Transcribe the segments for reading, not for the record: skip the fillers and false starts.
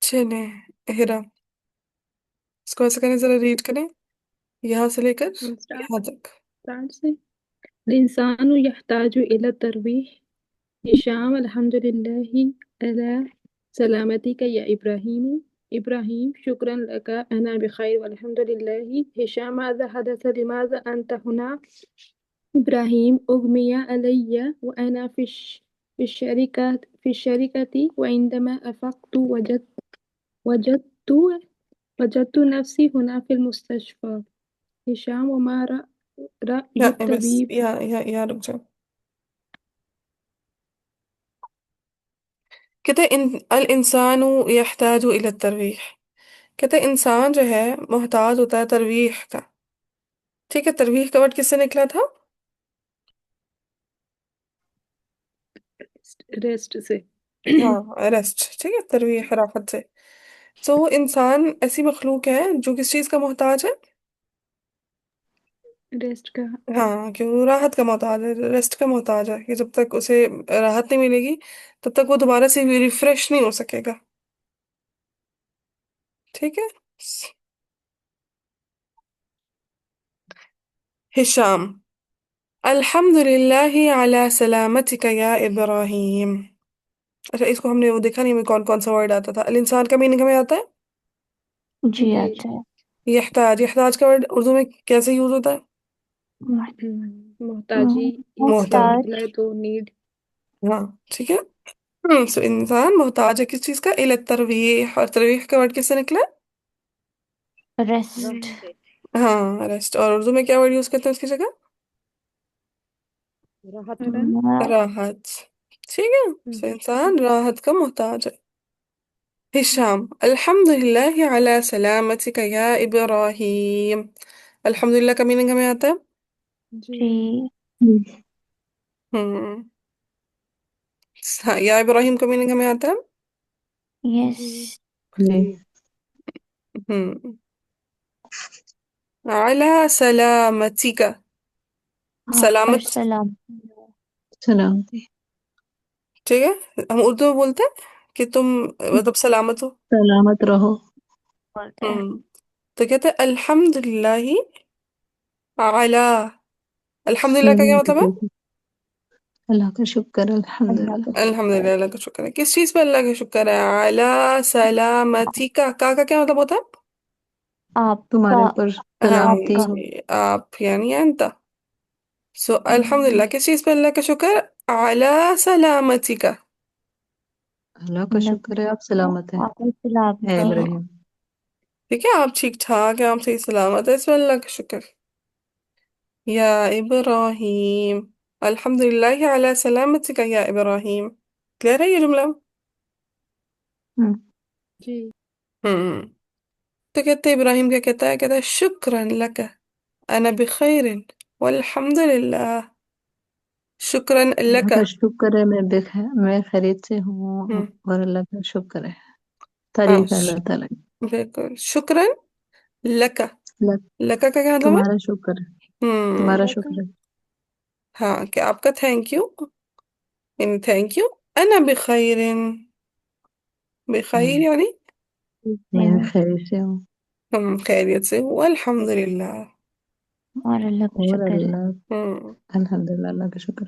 चले हिरा, इसको ऐसे करें, जरा रीड करें यहाँ से लेकर स्टार्ट यहाँ तक। स्टार्ट से الإنسان يحتاج إلى الترويح. هشام الحمد لله على سلامتك يا إبراهيم. إبراهيم شكرا لك، أنا بخير والحمد لله. هشام ماذا حدث؟ لماذا أنت هنا؟ إبراهيم أغمي علي وأنا في الشركة وعندما أفقت وجدت وجدت نفسي هنا في المستشفى. هشام وما رأي यहाँ बस الطبيب؟ यहाँ रुक जाओ। कहते इन अल इंसानु यहताजु इला तरवीह। कहते इंसान जो है मोहताज होता है तरवीह का। ठीक है, तरवीह का वर्ड किससे निकला था? रेस्ट से। हाँ, रेस्ट। ठीक है, तरवीह राहत से। तो इंसान ऐसी मखलूक है जो किस चीज का मोहताज है? रेस्ट का। हाँ, क्यों राहत का मोहताज है, रेस्ट का मोहताज है कि जब तक उसे राहत नहीं मिलेगी तब तक वो दोबारा से रिफ्रेश नहीं हो सकेगा। ठीक है। हिशाम अल्हम्दुलिल्लाहि अला सलामतिका या इब्राहिम। अच्छा, इसको हमने वो देखा नहीं, हमें कौन कौन सा वर्ड आता था। अल इंसान का मीनिंग हमें आता है जी जी। आता है। यहताज। यहताज का वर्ड उर्दू में कैसे यूज होता है? मोहताजी। इसका मोहताज। मोहताज। मतलब है तो नीड। हाँ, ठीक है। सो इंसान मोहताज है किस चीज का? इल तरवीह। और तरवीह का वर्ड किससे निकला? रेस्ट। हाँ, रेस्ट। और उर्दू में क्या वर्ड यूज करते हैं उसकी जगह? आराम। राहत। ठीक है। सो इंसान राहत का मोहताज है। हिशाम अल्हम्दुलिल्लाह अला सलामतिका या इब्राहिम। अल्हम्दुलिल्लाह का मीनिंग हमें आता है। जी। जी। हम्म हाँ, या इब्राहिम का मीनिंग हमें आता है। यस। जी। जी। हम्म अला सलामतिका। आप पर सलामत। सलाम। सलामती। ठीक है, हम उर्दू में बोलते हैं कि तुम मतलब सलामत हो। सलामत रहो। बोलते हैं। हम्म तो कहते हैं अल्हम्दुलिल्लाह अला। अल्हम्दुलिल्लाह का क्या मतलब है? ठीक है। अल्लाह का शुक्र अल्लाह का अल्हम्दुलिल्लाह। शुक्र। अल्हम्दुलिल्लाह, अल्लाह का शुक्र है। किस चीज पे अल्लाह का शुक्र है? अला सलामती का क्या मतलब होता है? आपका। तुम्हारे ऊपर हाँ सलामती आपका। हो। जी, आप यानी अंत। सो हम्म, अल्हम्दुलिल्लाह किस चीज पे अल्लाह का शुक्र? अला सलामती का। अल्लाह का अल्लाह का शुक्र है आप शुक्र है, सलामत हैं। आप सलामत है हैं। हाँ, इब्राहिम। ठीक है, आप ठीक ठाक है, आप सही सलामत है, इसमें अल्लाह का शुक्र। या इब्राहिम अल्हम्दुलिल्लाह अला सलामती का या इब्राहिम। क्लियर है ये जुमला? हम्म। जी। हम्म तो कहते हैं इब्राहिम क्या कहता है? कहता है शुक्रन लक अना बिखैरिन वल्हम्दुलिल्लाह। शुक्रन अल्लाह लक। का शुक्र है मैं खैरियत से हूँ। हम्म और अल्लाह का शुक्र है। हाँ, तारीफ है अल्लाह ताला की। बिल्कुल। शुक्रन लक। अल्लाह लक का क्या मतलब है? तुम्हारा शुक्र है। तुम्हारा हम्म वेलकम। शुक्र है। हाँ, कि आपका थैंक यू, यानी थैंक यू। अना बिखैरिन। बिखैर हम्म। यानी मैं मैं खैरियत से हूँ। हम खैरियत से हूँ, अल्हम्दुलिल्लाह। और अल्लाह का और शुक्र है। अल्लाह हम्म अल्हम्दुलिल्लाह अल्लाह का शुक्र।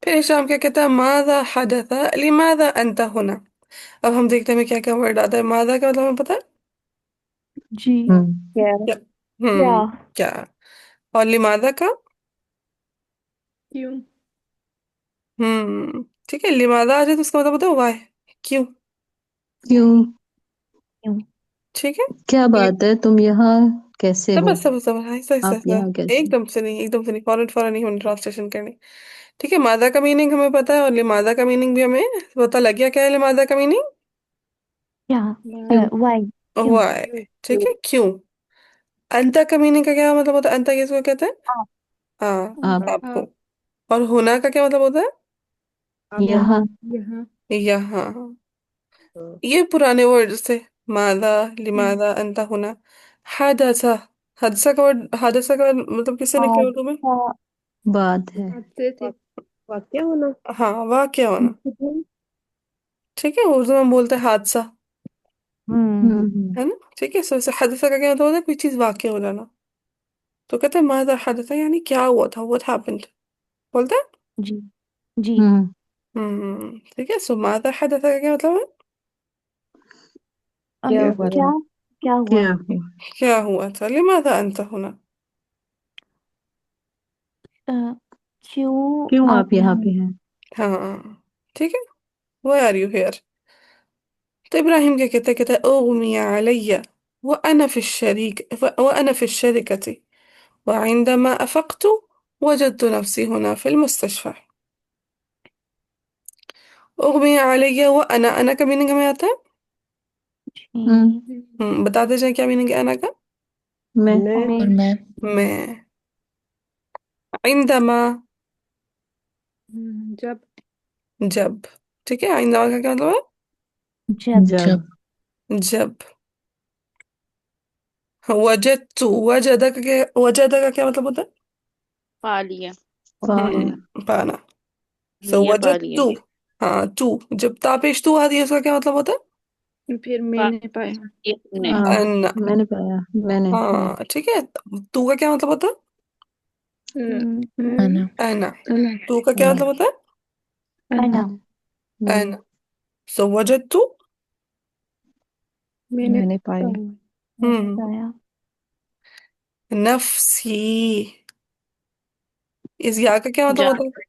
फिर शाम क्या कहता है? मादा हदथा लिमादा अंत होना। अब हम देखते हैं हमें क्या क्या वर्ड आता है। मादा का मतलब हमें पता है जी। हम्म। क्या। क्या? क्या। क्या? और लिमादा का? क्यों? ठीक है, लिमादा आ जाए तो उसका मतलब होता है वाई, क्यों। क्यों? क्यों। ठीक है। क्या ये बात है तुम यहाँ कैसे सब हो? सब सब ऐसा ऐसा आप ऐसा। यहाँ कैसे? एकदम से नहीं, फौरन फौरन नहीं हमें ट्रांसलेशन करनी। ठीक है, मादा का मीनिंग हमें पता है और लिमादा का मीनिंग भी हमें पता लग गया। क्या है लिमादा का मीनिंग? क्या। क्यों? वाई। क्यों। हुआ है। ठीक है, क्यों। अंता का मीनिंग का क्या मतलब होता है? अंता किसको कहते हैं? आप। हाँ, आप आपको। आप। और होना का क्या मतलब होता है? यहाँ। यहाँ। यहाँ। यहाँ। ये पुराने वर्ड से मादा, लिमादा, अंता, होना। हादसा। हादसा का वर्ड, हादसा का मतलब किससे निकले उर्दू में? आपका। बात है। हादसे से। वाक्य होना। हाँ, वाह क्या होना। इंसिडेंट। ठीक है, उर्दू में हम बोलते हैं हादसा। है ना। ठीक है, सो हादसा का क्या मतलब होता है, कोई चीज वाकई हो जाना। तो कहते हैं मादा हादसा, यानी क्या हुआ था, व्हाट हैपेंड, बोलते हैं। जी जी ठीक है, सो मादा हादसा का क्या मतलब है, क्या हुआ क्या था? क्या हुआ क्या हुआ? क्या हुआ था, लिमादा अंत होना, अ, क्यों क्यों आप आप यहाँ यहाँ पे हैं? हाँ। ठीक है, वाई आर यू हियर। तो इब्राहिम क्या कहते, कहते अगमी अलैया وأنا في الشريك وأنا في الشركة وعندما أفقت وجدت نفسي هنا في المستشفى. أغمي علي وأنا، أنا का मीनिंग हमें आता है। जी बता दे जाए क्या मीनिंग है अना का। मैं मैं मैं, عندما, जब जब। ठीक है, عندما का क्या मतलब जब जब है, जब। वजदत, वजद का क्या मतलब होता है, पा लिया, पाया पाना। सो लिया पा लिया, वजदतु, हाँ टू, जब तापेश तू आती है उसका क्या मतलब होता फिर पा मैंने पाया। लिया तुमने, है, हाँ अन्ना। मैंने पाया मैंने हाँ ठीक है, तू का क्या मतलब होता अना है, अन्ना। अल्लाह तू का क्या अना मतलब होता अना है, मैंने अन्ना। सो वजदतु, मैंने मैंने पाया पाया। मैंने हम्म, पाया नफ्सी, इस या का क्या मतलब जान, होता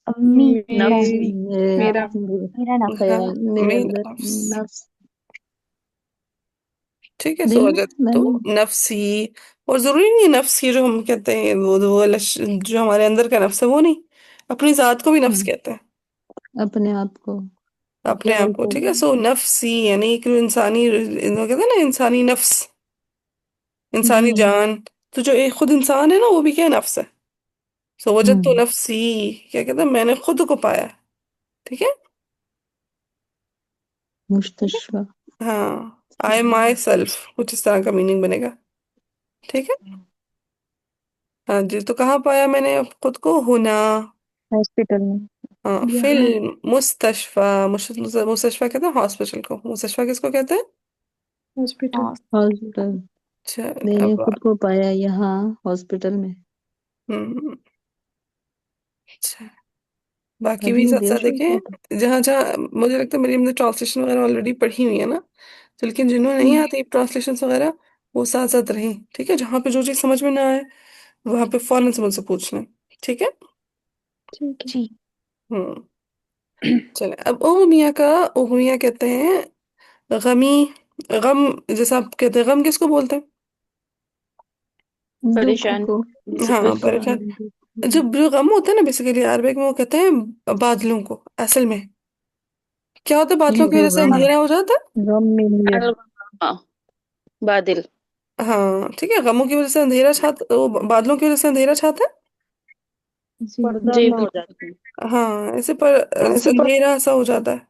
अम्मी मेरा नफ्स, मेरी मेरा मेरा है, नफ्स हाँ, ख्याल मेरे मेरा अंदर नफ्स। नफ्स ठीक है, सो दिल वजदतु मैंने नफ्सी। और जरूरी नहीं है नफ्स ये जो हम कहते हैं वो जो हमारे अंदर का नफ्स है वो नहीं, अपनी जात को भी नफ्स कहते हैं, अपने आप को अपने आप को। ठीक है, सो नफ्सी यानी एक इंसानी, कहते हैं ना इंसानी नफ्स, इंसानी जी जान। तो जो एक खुद इंसान है ना वो भी क्या नफ्स है। सो वजद तो हम्म नफ्सी, क्या कहते हैं, मैंने खुद को पाया। ठीक है, मुस्तशफा हाँ, आई माई सेल्फ, कुछ इस तरह का मीनिंग बनेगा। ठीक है, हाँ जी, तो कहाँ पाया मैंने खुद को, हुना, हॉस्पिटल में हाँ, फिल यहाँ मुस्तशफा, मुस्तशफा कहते हैं हॉस्पिटल को, मुस्तशफा किसको कहते हैं। हॉस्पिटल। हाँ हॉस्पिटल अच्छा, मैंने अब खुद को पाया यहाँ हॉस्पिटल में हम्म, अच्छा, बाकी भी अभी साथ साथ बेहोश हो गया था देखें, जहाँ जहाँ मुझे लगता है मेरी हमने ट्रांसलेशन वगैरह ऑलरेडी पढ़ी हुई है ना, तो लेकिन जिन्होंने नहीं आती ट्रांसलेशन वगैरह, वो साथ साथ रहें। ठीक है, जहाँ पे जो चीज़ समझ में ना आए वहाँ पे फौरन से मुझसे पूछ लें। ठीक है, ठीक है। जी हम्म, चले अब उगमिया का, उगमिया कहते हैं गमी, गम, जैसा आप कहते हैं गम किसको बोलते दुख परेशान, को हैं, हाँ मुसीबत, परेशान। जब जो गम होता है ना बेसिकली अरबिक में वो कहते हैं बादलों को, असल में क्या होता है, बादलों की जो वजह से गम अंधेरा हो जाता है। गम में ये हाँ, बादल, हाँ ठीक है, गमों की वजह से अंधेरा छाता, वो बादलों की वजह से अंधेरा छाता है। जी जी बिल्कुल, हाँ, ऐसे पर अंधेरा सा हो जाता है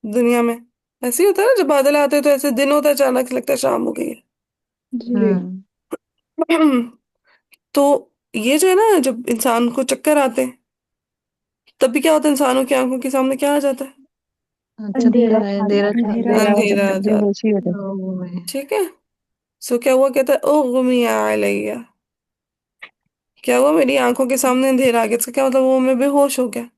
दुनिया में। ऐसे ही होता है ना, जब बादल आते हैं तो ऐसे दिन होता है, अचानक से लगता है शाम हो गई है। जी हम्म तो ये जो है ना, जब इंसान को चक्कर आते हैं तब भी क्या होता है, इंसानों की आंखों के सामने क्या आ जाता है, अंधेरा चक्कर आए छा अंधेरा जाता छा है गया अंधेरा आ अंधेरा जाता आ है। जाता बेहोशी हो है। जाती लोगों में ठीक है, सो क्या हुआ, कहता है उगमी अलैया, क्या हुआ, मेरी आंखों के सामने अंधेरा आ गया, इसका क्या मतलब, वो मैं बेहोश हो गया।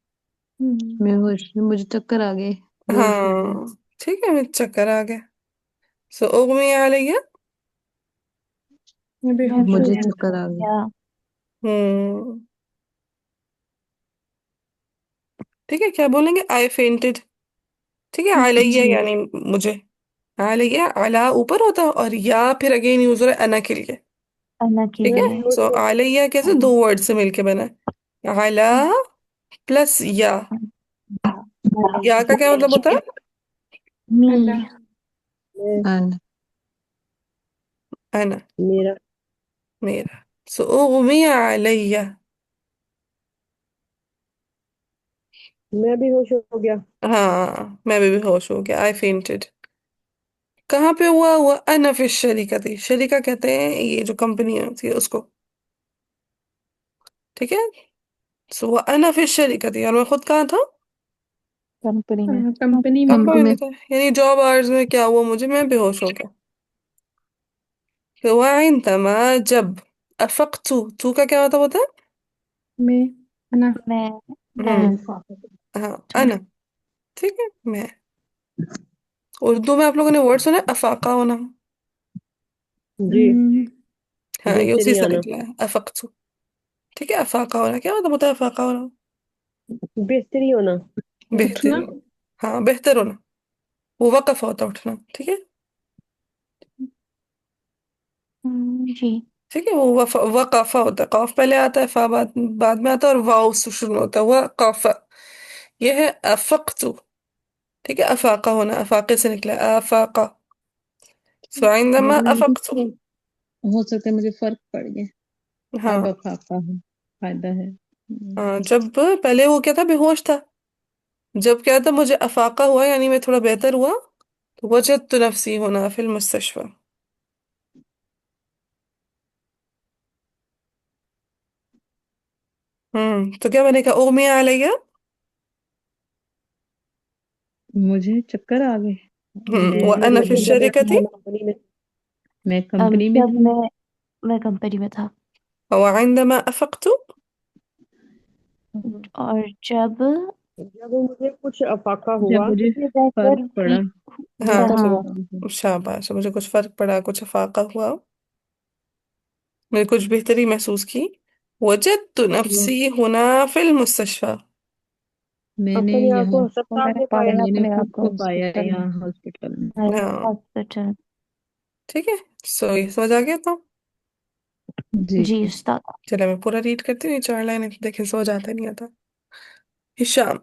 मैं होश मुझे चक्कर आ गए बेहोश हो गया हाँ ठीक है, मैं चक्कर आ गया। सो उगमी अलैया, मैं मैं बेहोश हो मुझे गया बेहोश था। चक्कर हो आ गया गया हम्म, ठीक है, क्या बोलेंगे, आई फेंटेड। ठीक है, अलैया जी यानी मुझे, अलैया, अला ऊपर होता है और या फिर अगेन यूज हो रहा है अना के लिए। अना के ठीक है, लिए सो अलैया कैसे, दो वर्ड से मिलके बना है, अला प्लस या। या का क्या मतलब होता है, मी अल्लाह अन अना, मेरा मेरा। सो उगमी अलैया, मैं बेहोश हो गया हाँ मैं भी बेहोश हो गया, आई फेंटेड। कहाँ पे हुआ, हुआ अना फिर शरीका थी, शरीका कहते हैं ये जो कंपनी होती है उसको। ठीक है, सो वो अना फिर शरीका थी और मैं खुद कहाँ था, कंपनी में कंपनी हाँ में कोई में नहीं था, यानी जॉब आवर्स में क्या हुआ मुझे, मैं बेहोश हो गया। तो वइंदमा जब अफक्तु, तू का क्या होता होता है? में अना मैं हम्म, हाँ अना, ठीक है मैं। उर्दू में आप लोगों ने वर्ड सुना है अफाका होना? जी हाँ ये उसी बेहतरी से आना निकला है अफक्तु। ठीक है, अफाका होना क्या मतलब होता है? अफाका होना बेहतरी होना उठना। बेहतर, हाँ बेहतर होना। वो वकफ होता है उठना, ठीक है। जी ठीक है, वो वकाफा होता है, कॉफ पहले आता है, फा बाद बाद में आता है, और वाव से शुरू होता है, वकाफा। ये है अफक्तु। ठीक है, अफाका होना, अफाके से निकला है, अफाका। फाइंदमा मतलब अफक्तु। मुझे हो सकता है मुझे फर्क पड़ गया। अब हाँ अफाका है, फायदा है। हाँ, जब पहले वो क्या था, बेहोश था। जब क्या था, मुझे अफाका हुआ, यानी मैं थोड़ा बेहतर हुआ, तो वजदतु नफ्सी होना फिल मुस्तशफा। तो क्या बनेगा? उगमिया अलैया। मुझे चक्कर आ गए। व अना मतलब फिश कि जब शरीकती। कंपनी में मैं कंपनी में जब थी। मैं कंपनी में था وعندما أفقت और जब मुझे कुछ अफाका जब हुआ मुझे मुझे फर्क बेहतर पड़ा, हाँ बेहतर हुआ शाबाश, मुझे कुछ फर्क पड़ा, कुछ अफाका हुआ, मैंने कुछ बेहतरी महसूस की। वजदत वो नफ्सी हुना फिल मुस्तशफा। मैंने अपने आप को यहाँ अस्पताल में पाया मैंने अपने आप खुद को को पाया हॉस्पिटल में यहाँ हॉस्पिटल में। हाँ हॉस्पिटल ठीक है, सो ये समझ आ गया था। जी। जी उस्ताद चलो मैं पूरा रीड करती हूँ, ये 4 लाइनें देखे समझ आता नहीं आता। हिशाम,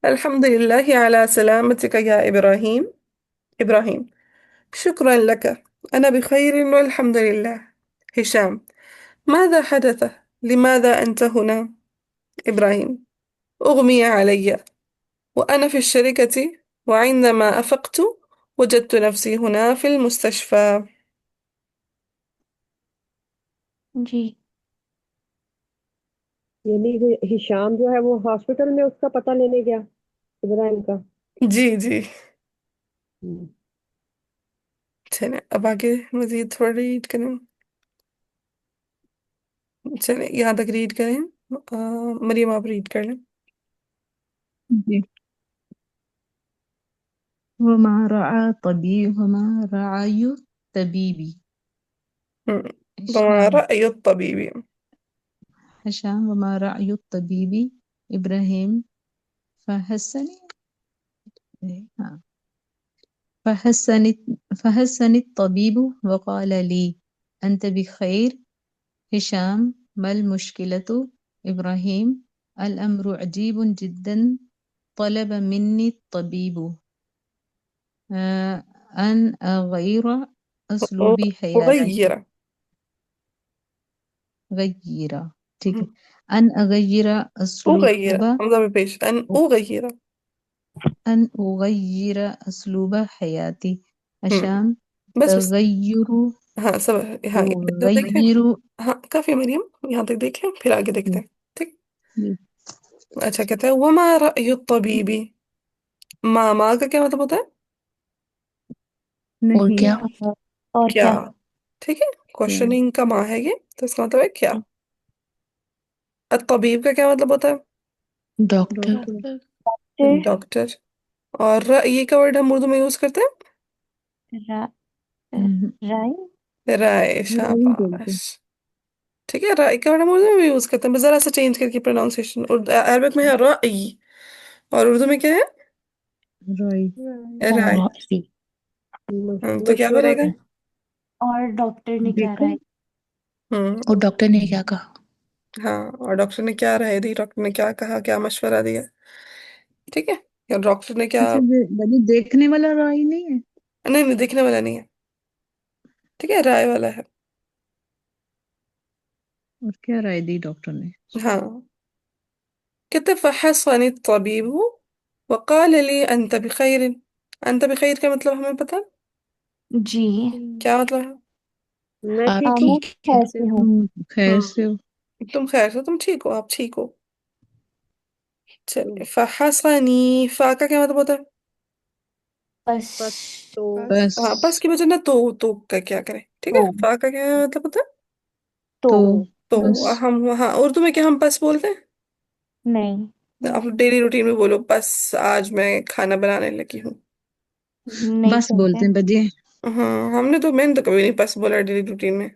अल्हम्दुलिल्लाह अला सलामतिक या इब्राहिम। इब्राहिम, शुक्रन लक, أنا بخير والحمد لله. هشام، ماذا حدث؟ لماذا أنت هنا؟ إبراهيم، أغمي علي وأنا في الشركة، وعندما أفقت وجدت نفسي هنا في المستشفى. जी यानी हिशाम जो है वो हॉस्पिटल में उसका पता लेने गया इब्राहिम का जी जी। हम्म। चले अब आगे मजीद थोड़ा रीड करें। चले यहाँ तक रीड करें। मरियम आप रीड कर लें। जी। वमा रआय तबीबी। हम्म वमा हिशाम रअय الطبيب। हिशाम वमा रअय तबीबी। इब्राहिम फहसनी। हाँ। فحسني فحسني الطبيب وقال لي أنت بخير. هشام ما المشكلة؟ إبراهيم الأمر عجيب جدا. طلب مني الطبيب أن أغير أسلوب حياتي. أغير. غير. ठीक है. أن أغير أغير، أسلوب حمزة بيش، أن أغير. أن أغير أسلوب حياتي. हम्म هشام बस تغير हाँ सब, हाँ यहाँ तक देखें। أغير. हाँ काफी मरियम, यहाँ तक देखें फिर आगे देखते हैं। ठीक। अच्छा कहता है वमा रअय तबीबी। माँ का क्या मतलब होता है? और नहीं क्या और क्या। क्या ठीक है, क्या क्वेश्चनिंग का माँ है ये, तो इसका मतलब है क्या। तबीब का क्या मतलब होता डॉक्टर डॉक्टर। है? डॉक्टर। और रअय का वर्ड हम उर्दू में यूज करते रा, हम्म, राय हैं राय, नहीं बोलते। शाबाश। ठीक है, राय का वर्ड हम उर्दू में भी यूज करते हैं, बस जरा सा चेंज करके प्रोनाउंसिएशन। अरबिक में है राई, और उर्दू में क्या है? राइट। राय। राय तो क्या मशवरा बनेगा? और डॉक्टर ने क्या देखो राय हम्म और डॉक्टर ने क्या कहा हाँ, और डॉक्टर ने क्या राय दी, डॉक्टर ने क्या कहा, क्या मशवरा दिया? ठीक है, या डॉक्टर ने क्या। अच्छा बनी देखने वाला राय नहीं है। नहीं नहीं, दिखने वाला नहीं है। ठीक है, राय वाला है। और क्या राय दी डॉक्टर ने? हाँ कहते फहसनी الطبيب وقال لي أنت بخير. أنت بخير का मतलब हमें पता है? जी क्या मतलब है? मैं आप ठीक मैं हूँ कैसे हूँ तुम खैर से हो? तुम खैर से, तुम ठीक हो, आप ठीक हो। چلیے فحصنی، فا کا کیا مطلب ہوتا ہے؟ بس بس تو بس ہاں بس کی بجائے نا تو کا کیا کریں، ٹھیک ہے، تو فا کا کیا مطلب ہوتا ہے؟ تو تو تو بس ہم ہاں اردو میں کیا ہم بس بولتے ہیں؟ نہیں آپ ڈیلی روٹین میں بولو بس آج میں کھانا بنانے لگی ہوں. نہیں بس بولتے بولتے ہیں بجے. ہاں میں نے تو کبھی نہیں بس بولا ڈیلی روٹین میں.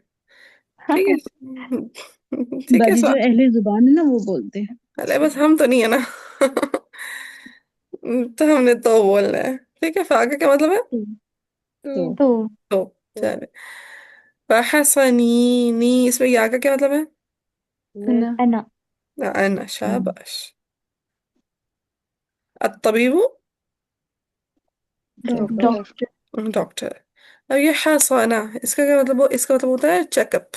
ٹھیک ہے ٹھیک ہے باجی سو جو اہل زبان ہے نا وہ بولتے ہیں. ارے بس ہم تو نہیں ہے نا تو ہم نے تو بولنا ہے. ٹھیک ہے، فا کا کیا مطلب ہے؟ تو تو تو چلے فحصنی نی، اس میں یا کا کیا مطلب ہے؟ میں انا انا انا، شاباش. الطبیب، ڈاکٹر. Doctor doctor. اب یہ حصانہ، اس کا کیا مطلب اس کا مطلب ہوتا ہے چیک اپ.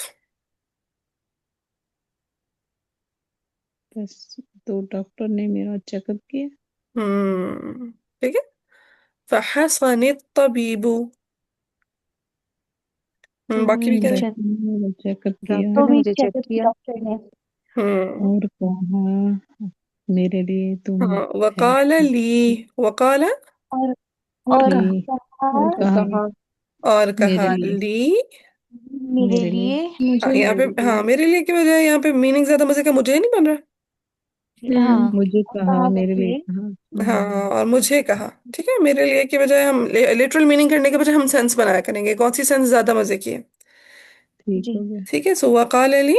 بس تو ڈاکٹر نے میرا چیک اپ کیا. ٹھیک ہے. فحصن الطبیب، تو باقی بھی کریں. چیک میرا چیک اپ کیا تو بھی چیک اپ کیا ڈاکٹر نے. ہوں اور کہا میرے لیے تم ہاں ہے وقال لی، وقال اور اور اور کہا کہا اور کہا کہا اور کہا میرے لیے لی. میرے میرے لیے لیے. ہاں مجھے یہاں پہ ہاں میرے لیے کی بجائے یہاں پہ میننگ زیادہ مزے کا مجھے نہیں بن رہا. ہاں مجھے کہا کہا میرے لیے بتائیے. کہا. ہاں اور مجھے کہا. ٹھیک ہے، میرے لیے کی بجائے ہم لٹرل میننگ کرنے کے بجائے ہم سینس بنایا کریں گے. کون سی سینس زیادہ مزے کی ہے؟ ٹھیک جی ہو گیا. ٹھیک ہے، سو وقال لی.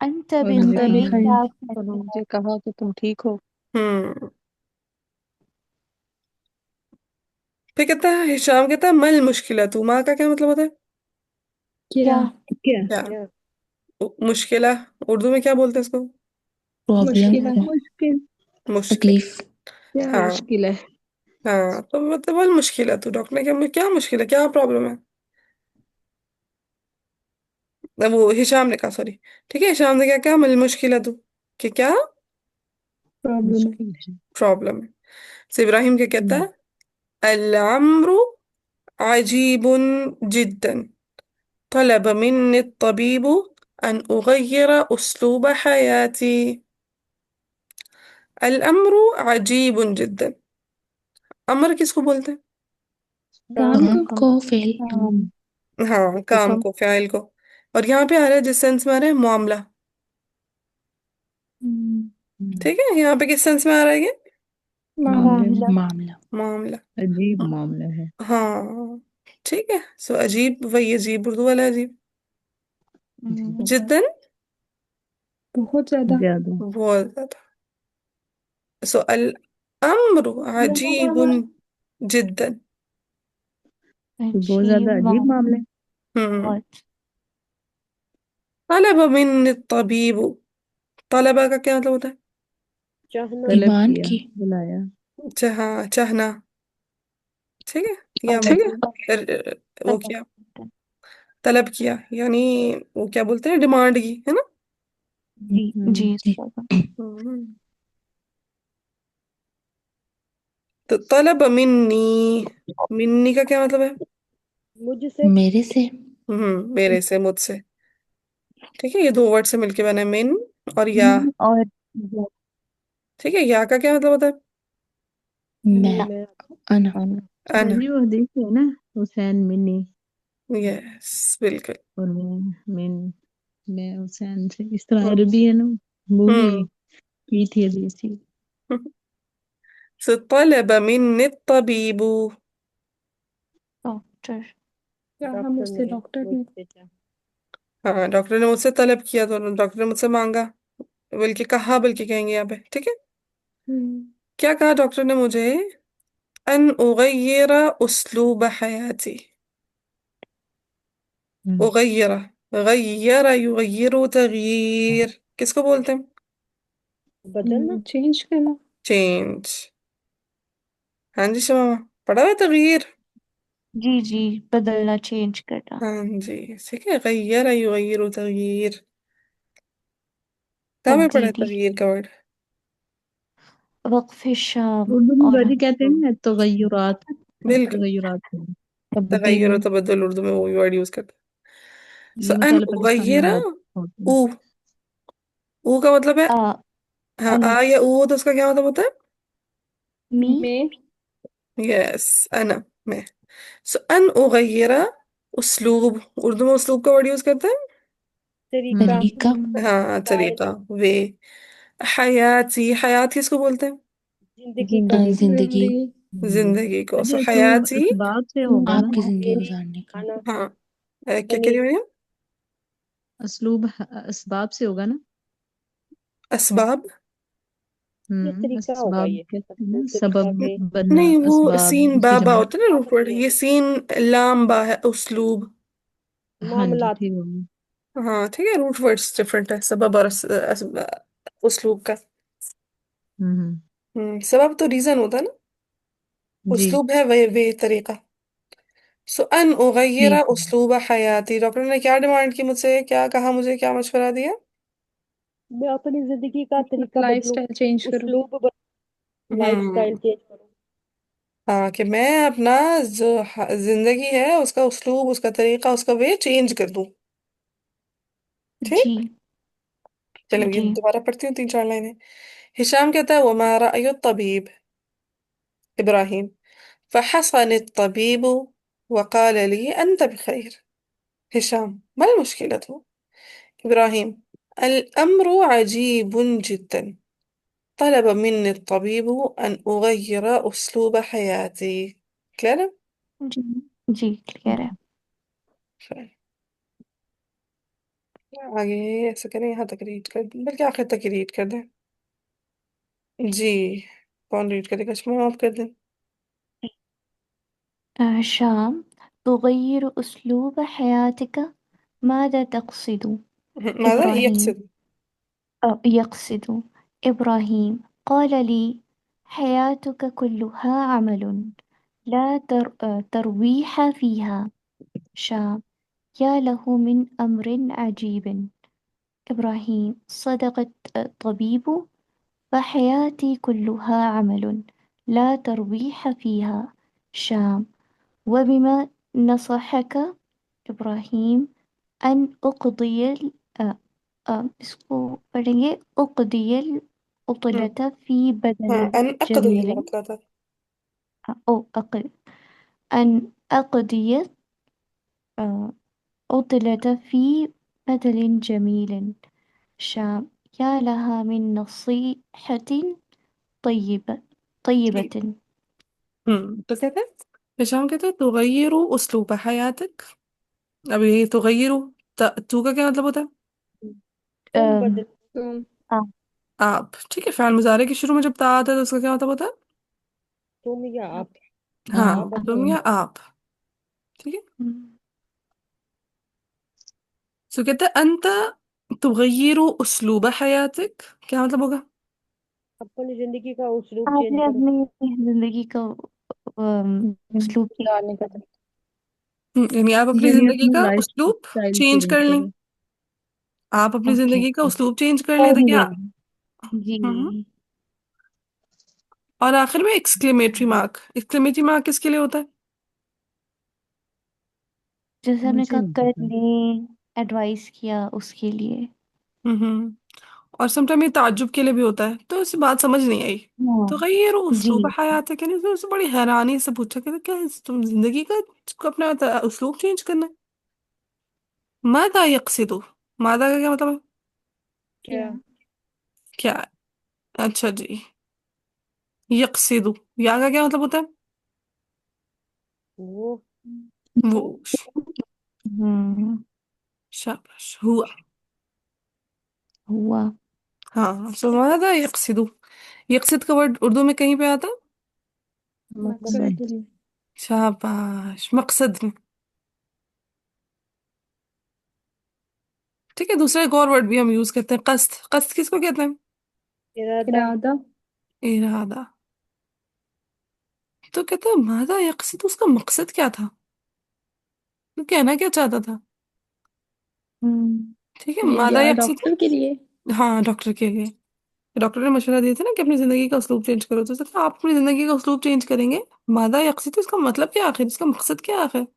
انت اور مجھے انت بخیر. کہا بخیر. کیا چلو خیر مجھے کہا کہ تم ٹھیک ہو. ہوں پھر کہتا ہے ہشام کہتا ہے مل مشکلات، ماں کا کیا مطلب ہوتا ہے؟ کیا کیا کیا کیا کیا مشکلہ، اردو میں کیا بولتے ہیں اس کو؟ پرابلم مشکل ہے. مشکل. مشکل. تکلیف. کیا ہاں مشکل ہے. ہاں تو مطلب بول مشکل ہے تو ڈاکٹر نے کیا مشکل ہے، کیا پرابلم ہے؟ وہ ہشام نے کہا سوری. ٹھیک ہے، ہشام نے کیا کہا مل مشکل ہے تو کہ کیا پرابلم ہے. مشکل ہے. پرابلم ہے. تو ابراہیم کیا کہتا ہوں. ہے الامر عجیب جدا طلب مني الطبيب أن أغير أسلوب حياتي. الأمر عجيب جدا، أمر کس کو بولتے کام کام کو. کو فیل. ہیں؟ ہاں کام حکم کو، فعل کو. اور یہاں پہ آ رہا ہے جس سینس میں آ رہا ہے معاملہ. ٹھیک ہے، یہاں پہ کس سینس میں آ رہا ہے یہ معاملے میں. معاملہ. معاملہ. معاملہ. عجیب معاملہ ہے. ہاں ٹھیک ہے، سو عجیب وہی عجیب اردو والا عجیب. جی. جدا بہت زیادہ. زیادہ. بہت زیادہ. سو الامر عجیب جدا. بہت زیادہ عجیب عجیب معاملہ ہے. ہوں بہت. طلب من الطبیب، طلبہ کا کیا مطلب ہوتا ہے؟ چاہنا طلب ڈیمانڈ کیا کی. بلایا. ہاں چاہنا. ٹھیک ہے، یا طلب. وہ طلب. کیا طلب کیا یعنی وہ کیا بولتے ہیں ڈیمانڈ کی ہے نا. جی جی جی. ہوں۔ تو طلب منی کا کیا مطلب ہے؟ مجھ سے میرے سے. میرے سے، مجھ سے. ٹھیک ہے، یہ دو ورڈ سے مل کے بنا ہے من اور یا. اور ٹھیک ہے، یا کا کیا مطلب ہوتا میں. میں انا. ہے؟ انا. باجی وہ دیکھے نا حسین منی. یس بالکل. اور میں حسین سے اس طرح ہوں عربی ہے نا مووی ہوں کی تھی ابھی اسی. سو طلب مني الطبيب. ڈاکٹر. کیا ہم ڈاکٹر اس سے نے ڈاکٹر مجھ بھی. سے چاہا. ہاں ڈاکٹر نے مجھ سے طلب کیا تو ڈاکٹر نے مجھ سے مانگا، بلکہ کہا، بلکہ کہیں گے یہاں پہ. ٹھیک ہے، کیا کہا ڈاکٹر نے مجھے؟ ان اغیر اسلوب حیاتی. اغیر، غیر یغیر تغییر، کس کو بولتے ہیں؟ بدلنا چینج کرنا. چینج. ہاں جی شماما، پڑھا ہے تغییر. جی جی بدلنا چینج کرنا. ہاں جی ٹھیک ہے، غیر یغیر تغییر. کہاں پہ پڑھا ہے تبدیلی. تغییر کا ورڈ؟ وقف شام. اردو میں اور باجی کہتے ہیں نا تغیرات. بالکل، تغیرات ہیں. تغیر و تبدیلی. تبدل اردو میں وہی ورڈ یوز کرتے ہیں. سو یہ ان مسئلہ پاکستان میں اغیر بہت ہوتا ہے. او، او کا مطلب ہے آ हाँ أنا आ या ऊ तो उसका क्या मतलब होता है? مي मैं यस अना, मैं. सो अन उगय्यरा उसलूब, उर्दू में उसलूब का वर्ड यूज करते हैं. तरीका। طريقة हाँ स्टाइल। तरीका, वे. हयाती, हयात किसको बोलते हैं? जिंदगी को। जिंदगी जिंदगी जिंदगी को. सो ये तो हयाती. इसबाब से होगा ना। आपकी जिंदगी मेरी गुजारने का खाना हाँ क्या कह बनी। रही हो मरियम? असलूब इसबाब से होगा ना। असबाब. ये तरीका होगा, असबाब ये कहते हैं ना, तरीका सबब से। बनना, नहीं वो असबाब सीन उसकी बाबा जमा। होता है ना रूट वर्ड, ये सीन लाम बा है उस्लूब. हाँ जी, मामलात। ठीक होगा। हाँ ठीक है, रूट वर्ड्स डिफरेंट है सबब और उस्लूब का. हम्म। सबब तो रीजन होता है ना, जी उस्लूब है वे तरीका. सो अन उगय्यिरा ठीक है। उस्लूब हयाती, डॉक्टर ने क्या डिमांड की मुझसे, क्या कहा, मुझे क्या मशवरा दिया? मैं अपनी जिंदगी का तरीका लाइफ बदलूं, स्टाइल चेंज करो। लाइफ हम्म. स्टाइल चेंज करूं। हाँ कि मैं अपना जो जिंदगी है उसका उस्लूब, उसका तरीका, उसका वे चेंज कर दूं. जी ठीक. चलो ये जी दोबारा पढ़ती हूँ, तीन चार लाइनें. हिशाम कहता है वमा रअयु तबीब इब्राहिम فحصني الطبيب وقال لي أنت بخير. هشام ما المشكلة؟ إبراهيم الأمر عجيب جدا، طلب مني الطبيب أن أغير أسلوب حياتي. كلام. जी जी क्लियर है आगे ऐसा करें, यहाँ तक रीड कर दें, बल्कि आखिर तक ही रीड कर दें. जी. कौन रीड करेगा? शमा आप कर दें. شام تغير أسلوب حياتك ماذا تقصد ماذا إبراهيم يقصد؟ يقصد إبراهيم قال لي حياتك كلها عمل لا ترويح فيها شام يا له من أمر عجيب إبراهيم صدق الطبيب فحياتي كلها عمل لا ترويح فيها شام وبما نصحك إبراهيم أن أقضي इसको पढ़ेंगे أقضي مم. العطلة في ها بدل أن أقضي جميل العطلة. أو أن أقضي آه، عطلة في بدل جميل شام يا لها من نصيحة طيبة जी. طيبة तो कहते हैं, हिशाम कहते हैं तुगय्यिरु उसलूब हयातिक. अब ये तुगय्यिरु, तू का क्या मतलब होता है? तुम अम, बदल। तुम आ, आप. ठीक है, फ़िल मुज़ारे के शुरू में जब ता आता है तो उसका क्या मतलब होता है? तुम या आप। हाँ, आप बदलो। तुम या आप. ठीक है. हम्म, सो कहते हैं अंत तुगय्यिरु उसलूब हयातिक, क्या मतलब होगा? अपनी जिंदगी का उस्लूब चेंज आपने करो। अपनी जिंदगी का उस्लूब गुजारने का तरीका। यानी आप अपनी यानी जिंदगी अपनी का लाइफ उस्लूब स्टाइल चेंज चेंज कर लें. करो। आप अपनी ओके जिंदगी का ओके उस्लूब चेंज कर लें कर तो क्या? लेंगे जी हम्म. और आखिर में एक्सक्लेमेटरी मार्क. एक्सक्लेमेटरी मार्क किसके लिए होता है? जैसे हमने मुझे कहा नहीं कर पता। लें एडवाइस किया उसके लिए हम्म. और समटाइम ये ताज्जुब के लिए भी होता है, तो इसे बात समझ नहीं आई. हाँ तो कही ये जी उसलूब हयात है, कहने से बड़ी हैरानी से पूछा कि क्या तुम जिंदगी का अपना उसलूब चेंज करना है? मादा यकसिदु, मादा का क्या मतलब है? क्या। क्या क्या है? अच्छा जी. यकसिदु, या का क्या मतलब होता है? वो वो. हम्म शाबाश, हुआ. हुआ हाँ, सो मादा यकसिदु. यकसिद का वर्ड उर्दू में कहीं पे आता है? मकसद मकसद। के लिए। शाबाश, मकसद में. ठीक है, दूसरा एक और वर्ड भी हम यूज करते हैं, कस्त. कस्त किसको कहते हैं? इरादा। इरादा इरादा. तो कहते हैं मादा यकसिद, उसका मकसद क्या था? वो कहना क्या चाहता था? हम्म ठीक है, ये मादा क्या यकसिद. डॉक्टर के लिए। हाँ डॉक्टर के लिए. डॉक्टर ने मशवरा दिया था ना कि अपनी जिंदगी का उस्लूब चेंज करो, तो सकता आप अपनी जिंदगी का उस्लूब चेंज करेंगे. मादा यकसिद, तो इसका मतलब क्या आखिर, इसका मकसद क्या आखिर,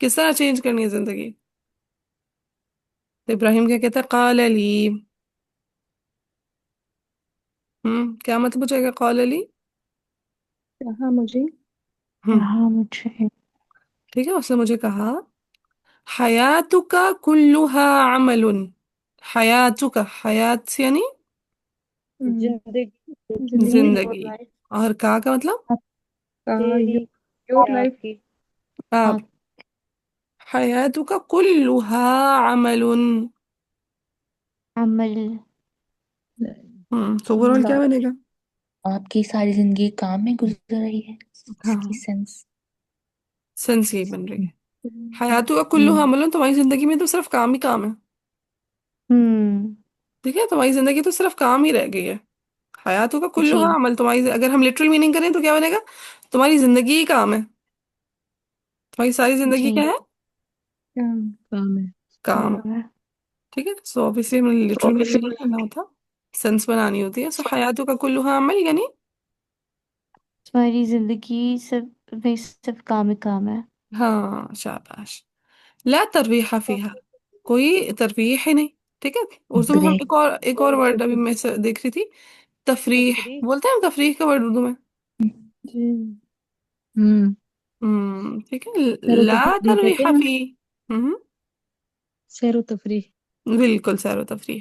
किस तरह चेंज करनी है जिंदगी? तो इब्राहिम क्या कहता है, काल अली. کیا مطلب ہو جائے گا قال لی؟ کہا مجھے، ہم کہا مجھے، ٹھیک ہے، اس نے مجھے کہا حیاتک کلھا عمل. حیاتک، حیات یعنی زندگی زندگی، your زندگی، life، اور کا مطلب آپ کا تیری یور یا لائف. آپ کی آپ. آپ حیاتک کلھا عمل. عمل، تو اوور آل کیا بنے گا؟ آپ کی ساری زندگی کام میں گزر رہی ہے، اس ہاں، کی سینس. سینس یہی بن رہی ہے. حیاتک کلھا عمل، تمہاری زندگی میں تو صرف کام ہی کام ہے. ٹھیک ہے، تمہاری زندگی تو صرف کام ہی رہ گئی ہے. حیاتک جی کلھا عمل، تمہاری اگر ہم لٹرل میننگ کریں تو کیا بنے گا؟ تمہاری زندگی ہی کام ہے. تمہاری ساری زندگی جی کیا ہے؟ کام ہے. کام. کام ہے. ٹھیک ہے، سو obviously ہمیں لٹرل میننگ نہیں کرنا ہوتا، سینس بنانی ہوتی ہے. سو حیاتوں کا کلھا عمل یعنی تمہاری زندگی صرف میں صرف کام ہی کام ہے. ہاں، شاباش. لا تربیح فیہا، کوئی تربیح ہی نہیں. ٹھیک ہے، اردو میں ہم بریک. ایک اور ورڈ ابھی میں دیکھ رہی تھی، تفریح. تفریح بولتے ہیں ہم تفریح کا ورڈ اردو میں. جی، ہوں. ٹھیک ہے، سیر و لا تفریح کہتے تربیح ہیں نا، فی. ہم، سیر و تفریح. بالکل سیر و تفریح.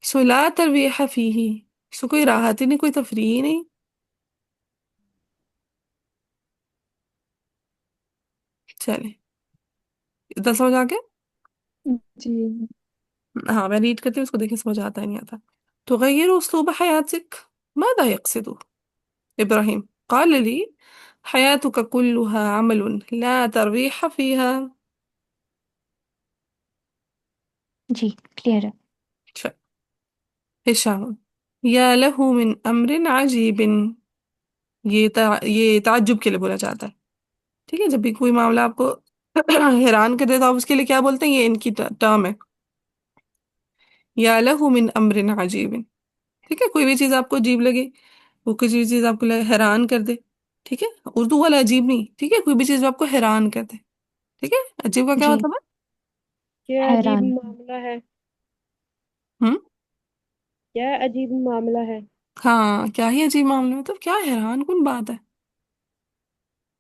سو لا تربیح فیہ، سو کوئی راحت ہی نہیں، کوئی تفریح ہی نہیں. چلے اتنا سمجھ آ گیا؟ جی، ہاں میں ریڈ کرتی ہوں، اس کو دیکھیں سمجھ آتا ہے نہیں آتا. تغیر اسلوب حیاتک ماذا يقصد ابراہیم؟ قال لي حياتك كلها عمل لا تربيح فيها. جی کلیئر ہے. ہشام یا له من امر عجیب، یہ تعجب کے لیے بولا جاتا ہے. ٹھیک ہے، جب بھی کوئی معاملہ آپ کو حیران کر دے تو آپ اس کے لیے کیا بولتے ہیں؟ یہ ان کی ٹرم ہے، یا له من امر عجیب. ٹھیک ہے، کوئی بھی چیز آپ کو عجیب لگے، وہ کسی بھی چیز آپ کو حیران کر دے. ٹھیک ہے، اردو والا عجیب نہیں. ٹھیک ہے، کوئی بھی چیز آپ کو حیران کر دے. ٹھیک ہے، عجیب کا کیا جی مطلب ہے؟ کیا عجیب حیران. معاملہ ہے، ہم؟ کیا عجیب معاملہ ہے. ہاں، کیا ہی عجیب معاملہ ہے، مطلب کیا حیران کن بات ہے.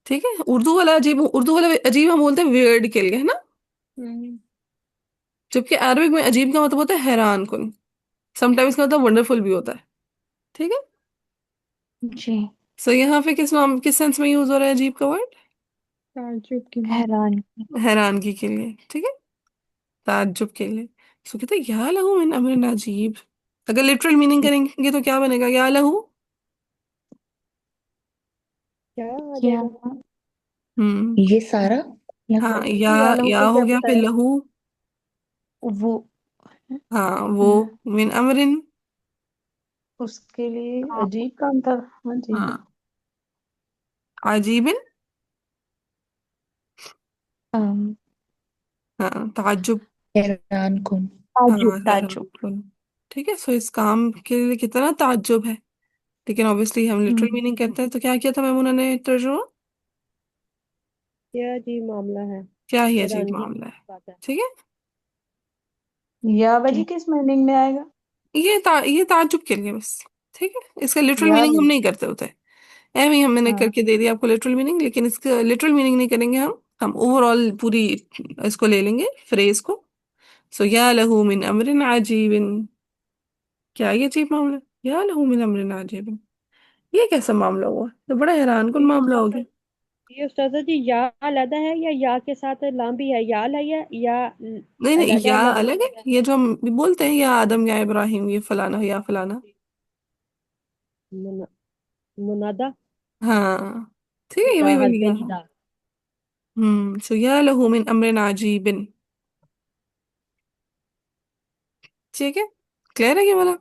ٹھیک ہے، اردو والا عجیب ہم بولتے ہیں ویئرڈ کے لیے، ہے نا. جبکہ عربک میں عجیب کا مطلب ہوتا ہے حیران کن. سم ٹائمز کا مطلب ونڈرفل بھی ہوتا ہے. ٹھیک ہے، جی سو یہاں پہ کس سینس میں یوز ہو رہا ہے عجیب کا ورڈ؟ تعجب کے لیے. حیران. حیرانگی کے لیے. ٹھیک ہے، تعجب کے لیے. سو کہتے ہیں یا لہو من امر عجیب. اگر لٹرل میننگ کریں گے تو کیا بنے گا؟ یا لہو. کیا آ جائے کیا گا. ہم یہ سارا یا ہاں، کوئی یا لہو یا کو ہو کیا گیا، پھر بتایا. لہو. وہ ہاں، وہ من امرن. اس کے لیے عجیب کام تھا. ہاں جی، ہاں، عجیبن. ام، ہاں، تعجب. حیران کن. ہاں، تعجب حیران تعجب. کن. ٹھیک ہے، سو اس کام کے لیے کتنا تعجب ہے. لیکن obviously ہم لٹرل ہم، میننگ کرتے ہیں تو کیا کیا تھا میمونہ نے ترجمہ؟ کیا عجیب معاملہ ہے، کیا ہی عجیب حیرانگی معاملہ ہے. کی بات ہے. ٹھیک ہے، یا جی وجہ کس میننگ میں آئے گا؟ یہ تعجب کے لیے بس. ٹھیک ہے، اس کا لٹرل یا میننگ ہم بھی. نہیں کرتے ہوتے. ایویں ہم نے کر ہاں، کے دے دیا آپ کو لٹرل میننگ، لیکن اس کا لٹرل میننگ نہیں کریں گے. ہم اوور آل پوری اس کو لے لیں گے فریز کو. سو یا لہو من امر عجیب، کیا یہ عجیب معاملہ ہے؟ یا لہو من امر عجیب، یہ کیسا معاملہ ہوا؟ تو بڑا حیران کن یہ معاملہ ہو استاذہ گیا. یہ استاذہ جی یا علیحدہ ہے یا کے ساتھ لام بھی ہے، یا ہے یا نہیں نہیں، علیحدہ یا لفظ الگ ہے. ہے. یہ جو ہم بولتے ہیں یا آدم یا ابراہیم، یہ فلانا یا فلانا. من- منادہ ہاں، ٹھیک ہے، یہ یا وہی بن حرف گیا. ندا. سو یا لہو من امر عجیب. ٹھیک ہے، کلیئر ہے یہ والا؟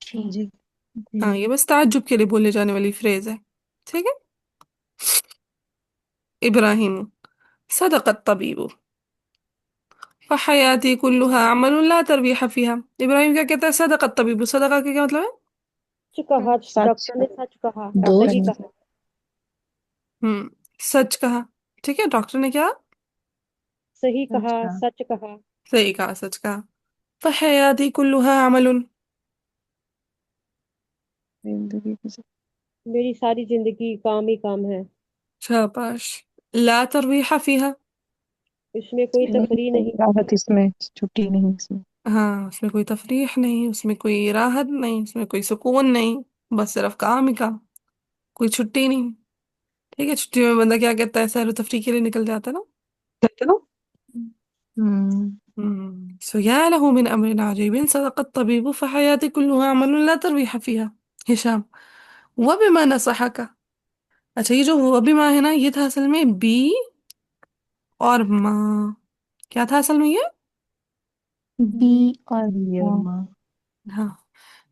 جی جی جی. ہاں، یہ بس تعجب کے لیے بولے جانے والی فریز ہے. ٹھیک ہے. ابراہیم صدق الطبیب فحیاتی کلها عمل لا تربیح فیها. ابراہیم کیا کہتا ہے؟ صدق الطبیب. صدقہ کا کیا مطلب ہے؟ سچ کہا، سچ. ڈاکٹر نے سچ کہا، صحیح دوست. کہا. سچ کہا. ٹھیک ہے، ڈاکٹر نے کیا؟ صحیح سچ کہا، کا. سچ کہا. صحیح کہا، سچ کہا. فحیاتی کلها عمل. زندگی کی میری ساری زندگی کام ہی کام ہے. شاباش. لا ترویح فیہا. اس میں کوئی تفریح نہیں. راحت اس میں، چھٹی نہیں اس میں. ہاں اس میں کوئی تفریح نہیں، اس میں کوئی راحت نہیں، اس میں کوئی سکون نہیں، بس صرف کام ہی کام، کوئی چھٹی نہیں. ٹھیک ہے، چھٹی میں بندہ کیا کہتا ہے، سیر و تفریح کے لیے نکل جاتا ہے نا. سو یا له من امر عجیب صدق الطبیب فحیاتی کلها عمل لا ترویح فیها. ہشام وبما نصحک. اچھا یہ جو وبما ہے نا، یہ تھا اصل میں بی اور ماں. کیا تھا اصل میں یہ؟ بی اور یہ ماں. ماں. ہاں،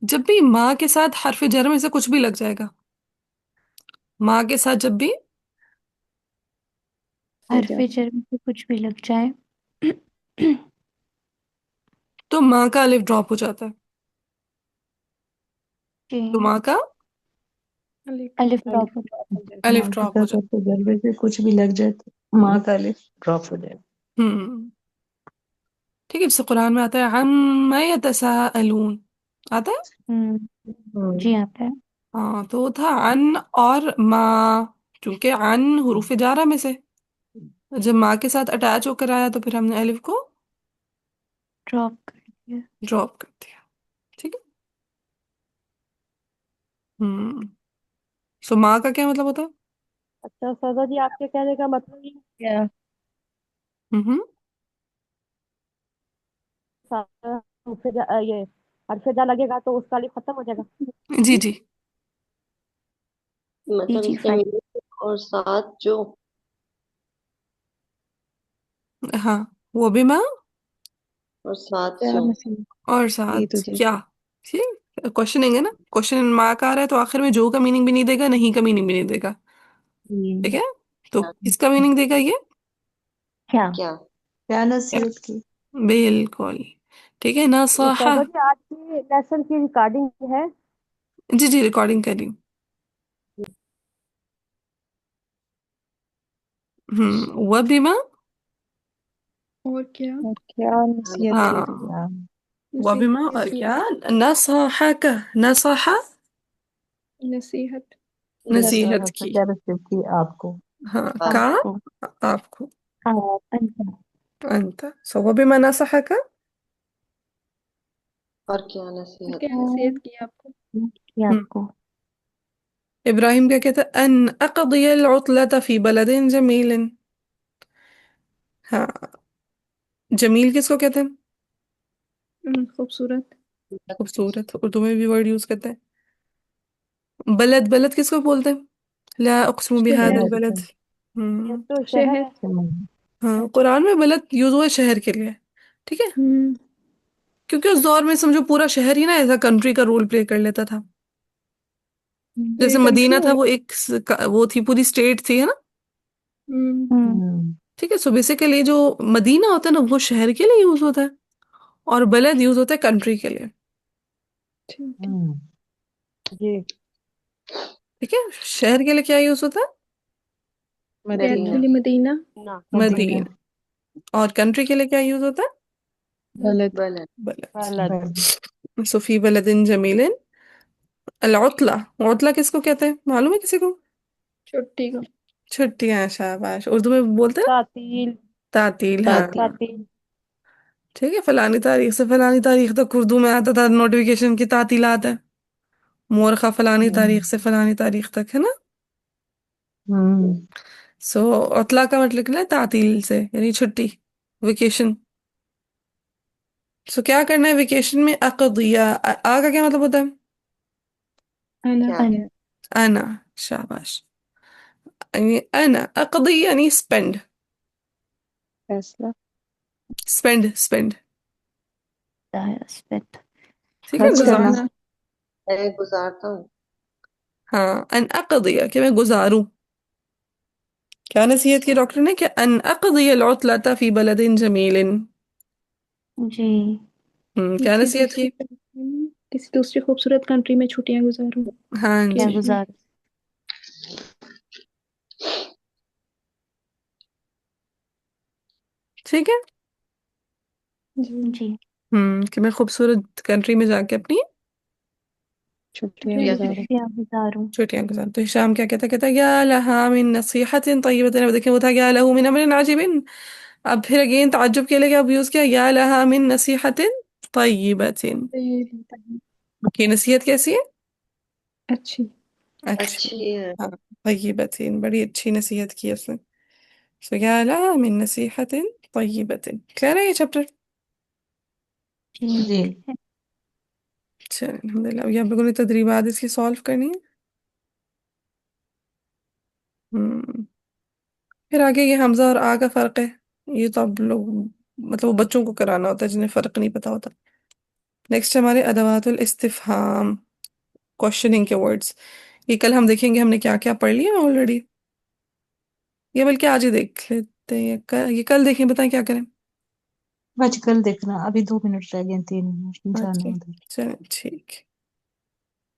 جب بھی ماں کے ساتھ حرف جر میں سے کچھ بھی لگ جائے گا، ماں کے ساتھ جب بھی حرف جر میں سے کچھ بھی لگ جائے تو ماں کا الف ڈراپ ہو جاتا ہے. جی تو ماں کا الف ڈراپ ہو الف ماں کے ڈراپ ہو ساتھ جاتا آپ کو ضربے سے کچھ بھی لگ جائے تو ماں کا الف ڈراپ ہو جائے. ہے. ٹھیک ہے، جیسے قرآن میں آتا ہے عما یتساءلون، آتا ہے. ہوں جی آتا ہے. ہاں تو وہ تھا عن اور ماں، کیونکہ عن حروف جارہ میں سے جب ماں کے ساتھ اٹیچ ہو کر آیا تو پھر ہم نے الف کو ڈراپ کر دیا. ڈراپ کر دیا. ٹھیک ہے. سو ماں کا کیا مطلب ہوتا ہے؟ اچھا سزا جی، آپ کے کہنے کا مطلب یہ کیا ہوں یہ حرف جا لگے گا تو اس کا الف ختم ہو جائے گا. جی جی. جی مطلب جی اس کے ملک اور ساتھ جو ہاں وہ بھی ماں اور ساتھ کیا جو نصیب اور کی ساتھ تجھے. کیا. ٹھیک، کوشچننگ ہے نا، کوشچن ماں کا آ رہا ہے تو آخر میں جو کا میننگ بھی نہیں دے گا، نہیں کا میننگ بھی نہیں دے گا. ٹھیک ہے، تو کس کا میننگ دے گا یہ؟ کیا کیا کیا نصیحت کی. بالکل. ٹھیک ہے، نصاحہ. سزا جی آج کی لیسن کی ریکارڈنگ ہے. جی جی ریکارڈنگ کر رہی ہوں. وہ بھی ماں اور کیا اور کیا نصیحت کی ہاں تجھے. وہ بھی ماں اور کیا نصاحہ نصاحہ نصیحت نصیحت سے کی. کیا نصیحت کی آپ کو. ہاں آپ کا آپ کو آپ کو. آپ انت انت سو وہ بھی ماں نصاحہ کا. اور کیا نصیحت کیا نصیحت کی آپ کو. کی آپ کو. ابراہیم کیا کہتا ہے؟ ان اقضی العطلة فی بلد جمیل. ہاں، جمیل کس کو کہتے ہیں؟ خوبصورت. خوبصورت. اردو میں بھی ورڈ یوز کرتے ہیں. بلد، بلد کس کو بولتے ہیں؟ لا اقسم بهذا شہر البلد. یہ تو شہر شہر. ہے. ہاں قرآن میں بلد یوز ہوا ہے شہر کے لیے. ٹھیک ہے، کیونکہ اس دور میں سمجھو پورا شہر ہی نا ایز اے کنٹری کا رول پلے کر لیتا تھا. جیسے پوری مدینہ کنٹری تھا، ہے. وہ ایک وہ تھی پوری اسٹیٹ تھی، ہے نا. ٹھیک ہے، سو بیسیکلی جو مدینہ ہوتا ہے نا وہ شہر کے لیے یوز ہوتا ہے، اور بلد یوز ہوتا ہے کنٹری کے لیے. ٹھیک ہے. جی ٹھیک ہے، شہر کے لیے کیا یوز ہوتا ہے؟ مدینہ بیت المدینہ. نہ مدینہ. اور کنٹری کے لیے کیا یوز ہوتا بلد. بلد ہے؟ بلد. بلد. سو فی بلد جمیل. العطلہ، عطلہ کس کو کہتے ہیں معلوم ہے کسی کو؟ چھٹی کو. چھٹیاں. شاباش. اردو میں بولتے ہیں تعطیل. تعطیل. ہاں تعطیل. ٹھیک ہے، فلانی تاریخ سے فلانی تاریخ تک اردو میں آتا تھا نوٹیفیکیشن کی تعطیلات ہے. مورخہ فلانی تاریخ سے فلانی تاریخ تک، ہے نا. سو عطلہ کا مطلب نکلا ہے تعطیل سے، یعنی چھٹی، ویکیشن. سو کیا کرنا ہے ویکیشن میں؟ اقضیہ. آ کا کیا مطلب ہوتا ہے؟ انا. کیا ان انا. شاباش. یعنی انا اقضی یعنی spend. فیصلہ. spend. اسپیکٹ ٹھیک ہے، خرچ کرنا. گزارنا. میں گزارتا ہوں. ہاں، ان اقضیہ کہ میں گزاروں. کیا نصیحت کی ڈاکٹر نے کہ ان اقضی العطلة فی بلد جمیل. جی کیا نصیحت کی؟ کسی دوسری خوبصورت کنٹری میں چھٹیاں گزاروں. ہاں کیا جی. گزار. ٹھیک ہے. جی. جی کہ میں خوبصورت کنٹری میں جا کے اپنی چھٹیاں میں گزارو چھٹیاں گزاروں. چھٹیاں گزار. تو ہشام کیا کہتا یا لہا من نصیحت طیبت. اب دیکھیں وہ تھا یا لہو من امر عاجب. اب پھر اگین تعجب کے لیے اب یوز کیا یا لہا من نصیحت طیبت. کی نصیحت کیسی ہے؟ اچھی. اچھی. اچھی ہے. ہاں طیبت، بڑی اچھی نصیحت کی اس نے. سو یا لہا من نصیحت طیبت. کلیئر ہے یہ چیپٹر؟ جی. اچھا الحمد للہ. یہاں پہ کوئی تدریبات اس کی سالو کرنی ہے. پھر آگے یہ حمزہ اور آ کا فرق ہے. یہ تو اب لوگ مطلب وہ بچوں کو کرانا ہوتا ہے جنہیں فرق نہیں پتا ہوتا. نیکسٹ ہمارے ادوات الاستفہام، کوشچننگ کے ورڈز. یہ کل ہم دیکھیں گے ہم نے کیا کیا پڑھ لیا آلریڈی. یہ بلکہ آج ہی دیکھ لیتے ہیں. یہ کل دیکھیں، بتائیں کیا کریں. آج کل دیکھنا، ابھی 2 منٹ رہ گئے، 3 منٹ انشاء اچھا اللہ. چلیں ٹھیک.